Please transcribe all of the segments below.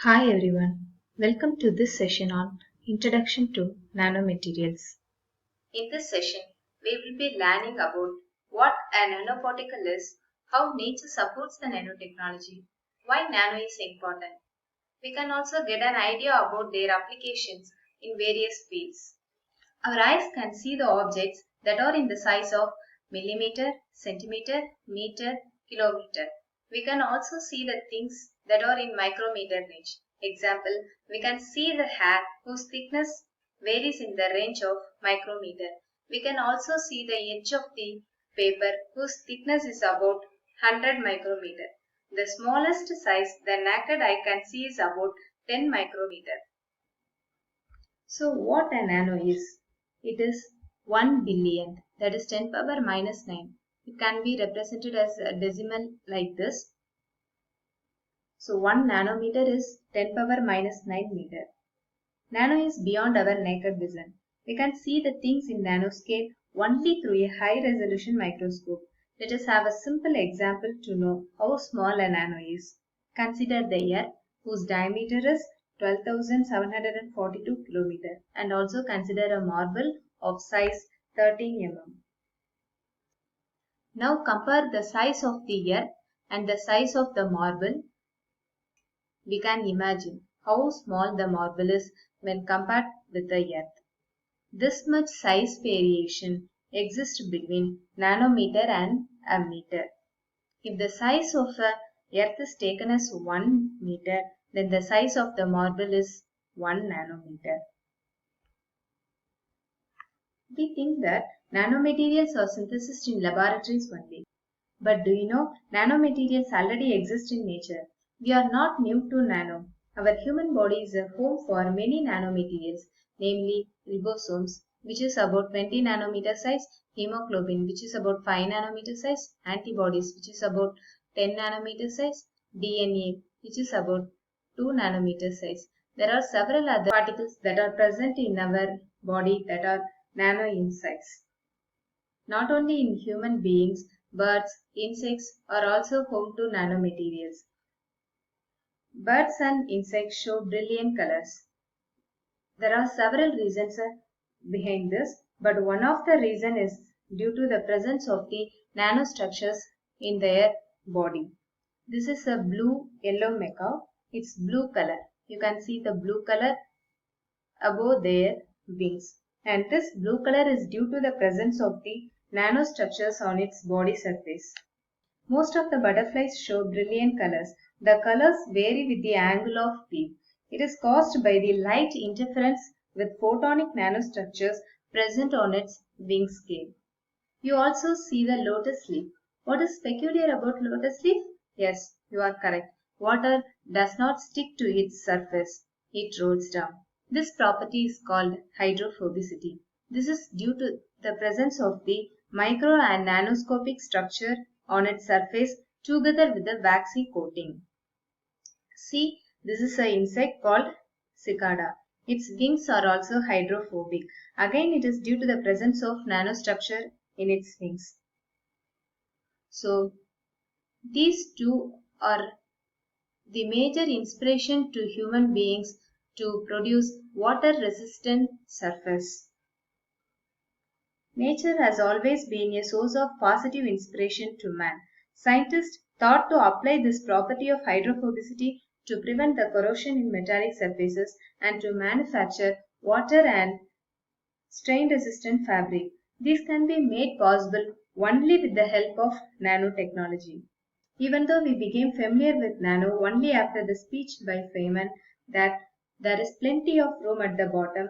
Hi everyone, welcome to this session on Introduction to Nanomaterials. In this session, we will be learning about what a nanoparticle is, how nature supports the nanotechnology, why nano is important. We can also get an idea about their applications in various fields. Our eyes can see the objects that are in the size of millimeter, centimeter, meter, kilometer. We can also see the things that are in micrometer range. Example, we can see the hair whose thickness varies in the range of micrometer. We can also see the edge of the paper whose thickness is about 100 micrometer. The smallest size the naked eye can see is about 10 micrometer. So what a nano is? It is 1 billionth, that is 10 power minus 9. It can be represented as a decimal like this. So 1 nanometer is 10 power minus 9 meter. Nano is beyond our naked vision. We can see the things in nanoscale only through a high resolution microscope. Let us have a simple example to know how small a nano is. Consider the Earth, whose diameter is 12,742 km, and also consider a marble of size 13 mm. Now compare the size of the Earth and the size of the marble. We can imagine how small the marble is when compared with the Earth. This much size variation exists between nanometer and a meter. If the size of a Earth is taken as 1 meter, then the size of the marble is 1 nanometer. We think that nanomaterials are synthesized in laboratories only. But do you know nanomaterials already exist in nature? We are not new to nano. Our human body is a home for many nanomaterials, namely ribosomes, which is about 20 nanometer size, hemoglobin, which is about 5 nanometer size, antibodies, which is about 10 nanometer size, DNA, which is about 2 nanometer size. There are several other particles that are present in our body that are nano in size. Not only in human beings, birds, insects are also home to nanomaterials. Birds and insects show brilliant colors. There are several reasons behind this, but one of the reasons is due to the presence of the nanostructures in their body. This is a blue-yellow macaw. It's blue color. You can see the blue color above their wings. And this blue color is due to the presence of the nanostructures on its body surface. Most of the butterflies show brilliant colors. The colors vary with the angle of beam. It is caused by the light interference with photonic nanostructures present on its wing scale. You also see the lotus leaf. What is peculiar about lotus leaf? Yes, you are correct. Water does not stick to its surface. It rolls down. This property is called hydrophobicity. This is due to the presence of the micro and nanoscopic structure on its surface together with the waxy coating. See, this is an insect called cicada. Its wings are also hydrophobic. Again, it is due to the presence of nanostructure in its wings. So, these two are the major inspiration to human beings to produce water-resistant surface. Nature has always been a source of positive inspiration to man. Scientists thought to apply this property of hydrophobicity to prevent the corrosion in metallic surfaces and to manufacture water and strain-resistant fabric. This can be made possible only with the help of nanotechnology. Even though we became familiar with nano only after the speech by Feynman that there is plenty of room at the bottom,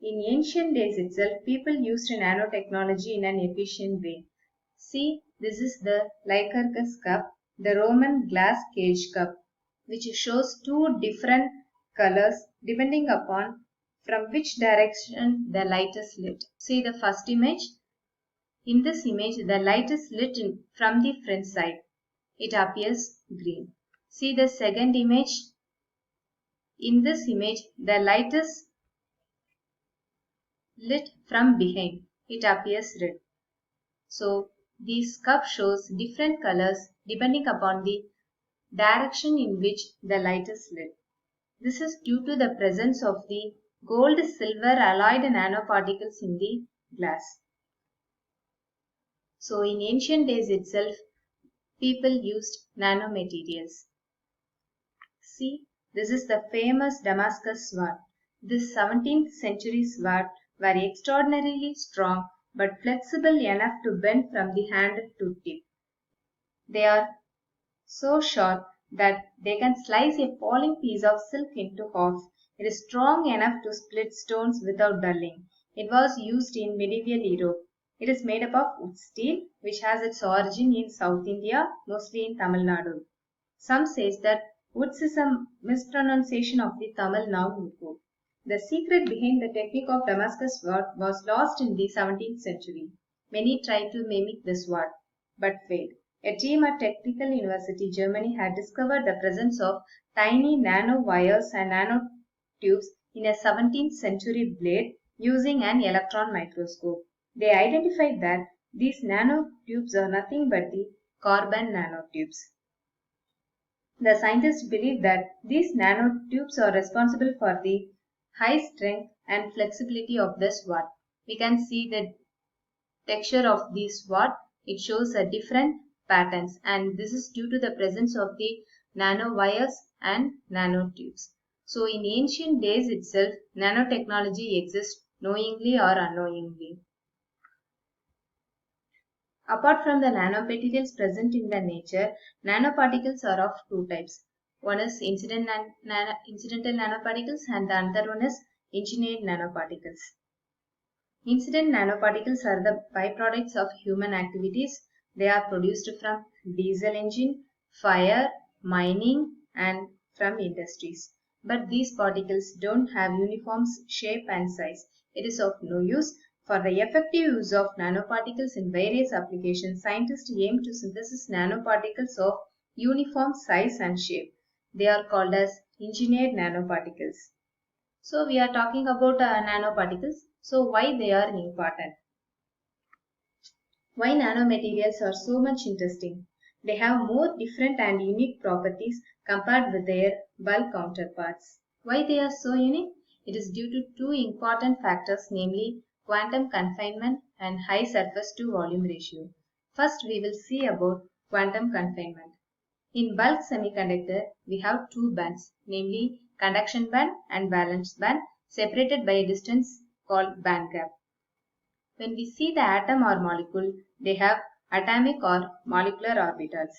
in ancient days itself, people used nanotechnology in an efficient way. See, this is the Lycurgus cup, the Roman glass cage cup, which shows two different colors depending upon from which direction the light is lit. See the first image. In this image, the light is lit from the front side. It appears green. See the second image. In this image, the light is lit from behind. It appears red. So, this cup shows different colors depending upon the direction in which the light is lit. This is due to the presence of the gold-silver alloyed nanoparticles in the glass. So in ancient days itself, people used nanomaterials. See, this is the famous Damascus sword. This 17th century sword were extraordinarily strong but flexible enough to bend from the hand to tip. They are so sharp that they can slice a falling piece of silk into half. It is strong enough to split stones without dulling. It was used in medieval Europe. It is made up of wood steel, which has its origin in South India, mostly in Tamil Nadu. Some says that woods is a mispronunciation of the Tamil noun Mukku. The secret behind the technique of Damascus sword was lost in the 17th century. Many tried to mimic the sword, but failed. A team at Technical University Germany had discovered the presence of tiny nanowires and nanotubes in a 17th century blade using an electron microscope. They identified that these nanotubes are nothing but the carbon nanotubes. The scientists believe that these nanotubes are responsible for the high strength and flexibility of the sword. We can see the texture of the sword. It shows a different patterns, and this is due to the presence of the nanowires and nanotubes. So in ancient days itself, nanotechnology exists knowingly or unknowingly. Apart from the nanomaterials present in the nature, nanoparticles are of two types. One is incidental nanoparticles and the other one is engineered nanoparticles. Incident nanoparticles are the byproducts of human activities. They are produced from diesel engine, fire, mining, and from industries. But these particles don't have uniform shape and size. It is of no use. For the effective use of nanoparticles in various applications, scientists aim to synthesize nanoparticles of uniform size and shape. They are called as engineered nanoparticles. So we are talking about nanoparticles. So why they are important? Why nanomaterials are so much interesting? They have more different and unique properties compared with their bulk counterparts. Why they are so unique? It is due to two important factors, namely quantum confinement and high surface to volume ratio. First, we will see about quantum confinement. In bulk semiconductor, we have two bands, namely conduction band and valence band, separated by a distance called band gap. When we see the atom or molecule, they have atomic or molecular orbitals.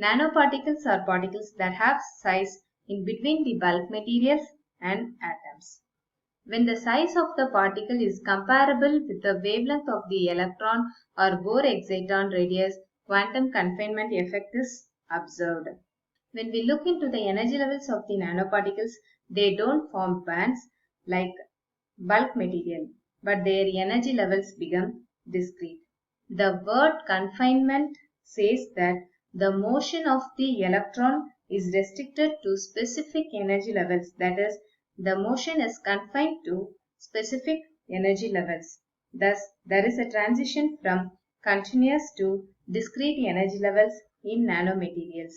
Nanoparticles are particles that have size in between the bulk materials and atoms. When the size of the particle is comparable with the wavelength of the electron or Bohr exciton radius, quantum confinement effect is observed. When we look into the energy levels of the nanoparticles, they don't form bands like bulk material, but their energy levels become discrete. The word confinement says that the motion of the electron is restricted to specific energy levels, that is, the motion is confined to specific energy levels. Thus, there is a transition from continuous to discrete energy levels in nanomaterials.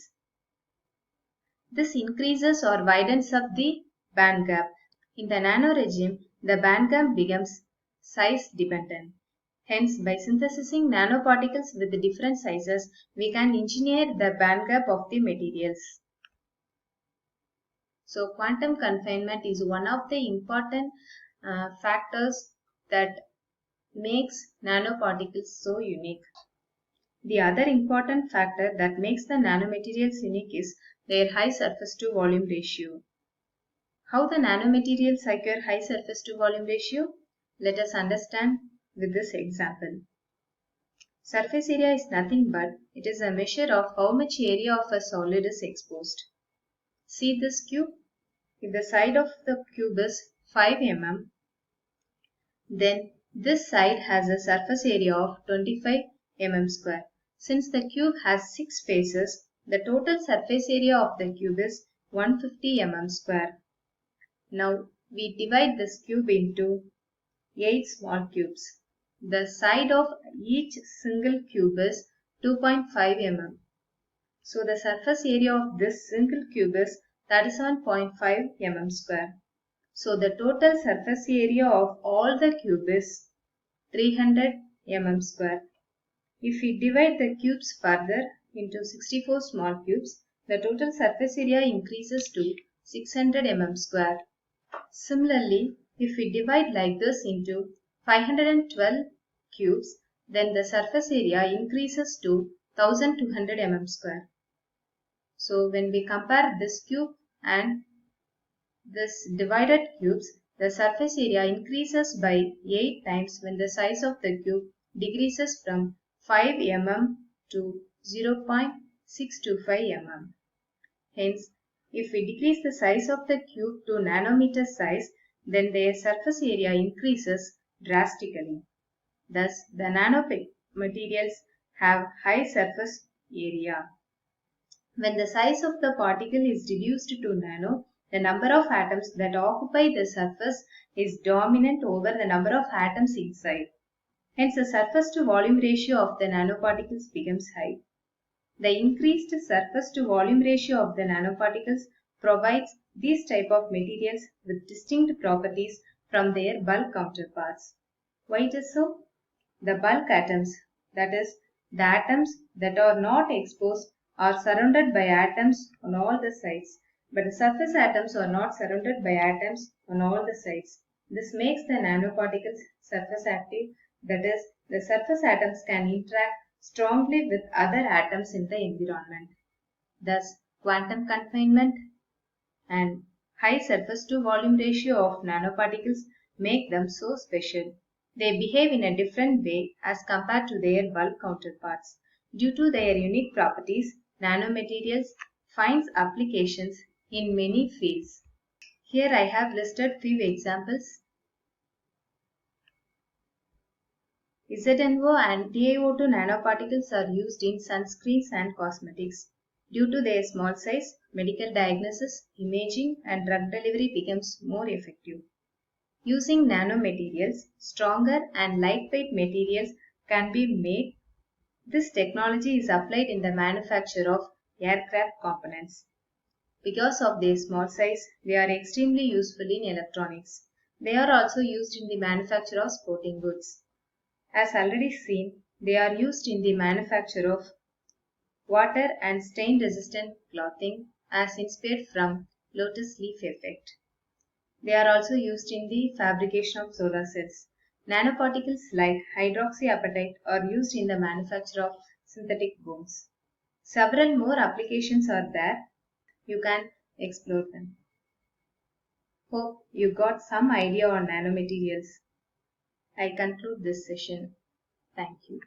This increases or widens up the band gap. In the nano regime, the band gap becomes size dependent. Hence, by synthesizing nanoparticles with different sizes, we can engineer the band gap of the materials. So, quantum confinement is one of the important factors that makes nanoparticles so unique. The other important factor that makes the nanomaterials unique is their high surface to volume ratio. How the nanomaterials acquire high surface to volume ratio? Let us understand with this example. Surface area is nothing but it is a measure of how much area of a solid is exposed. See this cube? If the side of the cube is 5 mm, then this side has a surface area of 25 mm square. Since the cube has 6 faces, the total surface area of the cube is 150 mm square. Now we divide this cube into 8 small cubes. The side of each single cube is 2.5 mm. So the surface area of this single cube is 37.5 mm square. So the total surface area of all the cube is 300 mm square. If we divide the cubes further into 64 small cubes, the total surface area increases to 600 mm square. Similarly, if we divide like this into 512 cubes, then the surface area increases to 1200 mm square. So when we compare this cube and this divided cubes, the surface area increases by 8 times when the size of the cube decreases from 5 mm to 0.625 mm. Hence, if we decrease the size of the cube to nanometer size, then their surface area increases drastically. Thus, the nanomaterials have high surface area. When the size of the particle is reduced to nano, the number of atoms that occupy the surface is dominant over the number of atoms inside. Hence, the surface to volume ratio of the nanoparticles becomes high. The increased surface to volume ratio of the nanoparticles provides these type of materials with distinct properties from their bulk counterparts. Why it is so? The bulk atoms, that is, the atoms that are not exposed, are surrounded by atoms on all the sides, but the surface atoms are not surrounded by atoms on all the sides. This makes the nanoparticles surface active, that is, the surface atoms can interact strongly with other atoms in the environment. Thus, quantum confinement and high surface to volume ratio of nanoparticles make them so special. They behave in a different way as compared to their bulk counterparts. Due to their unique properties, nanomaterials finds applications in many fields. Here I have listed few examples. ZNO and TiO2 nanoparticles are used in sunscreens and cosmetics. Due to their small size, medical diagnosis, imaging and drug delivery becomes more effective. Using nanomaterials, stronger and lightweight materials can be made. This technology is applied in the manufacture of aircraft components. Because of their small size, they are extremely useful in electronics. They are also used in the manufacture of sporting goods. As already seen, they are used in the manufacture of water and stain resistant clothing as inspired from lotus leaf effect. They are also used in the fabrication of solar cells. Nanoparticles like hydroxyapatite are used in the manufacture of synthetic bones. Several more applications are there. You can explore them. Hope you got some idea on nanomaterials. I conclude this session. Thank you.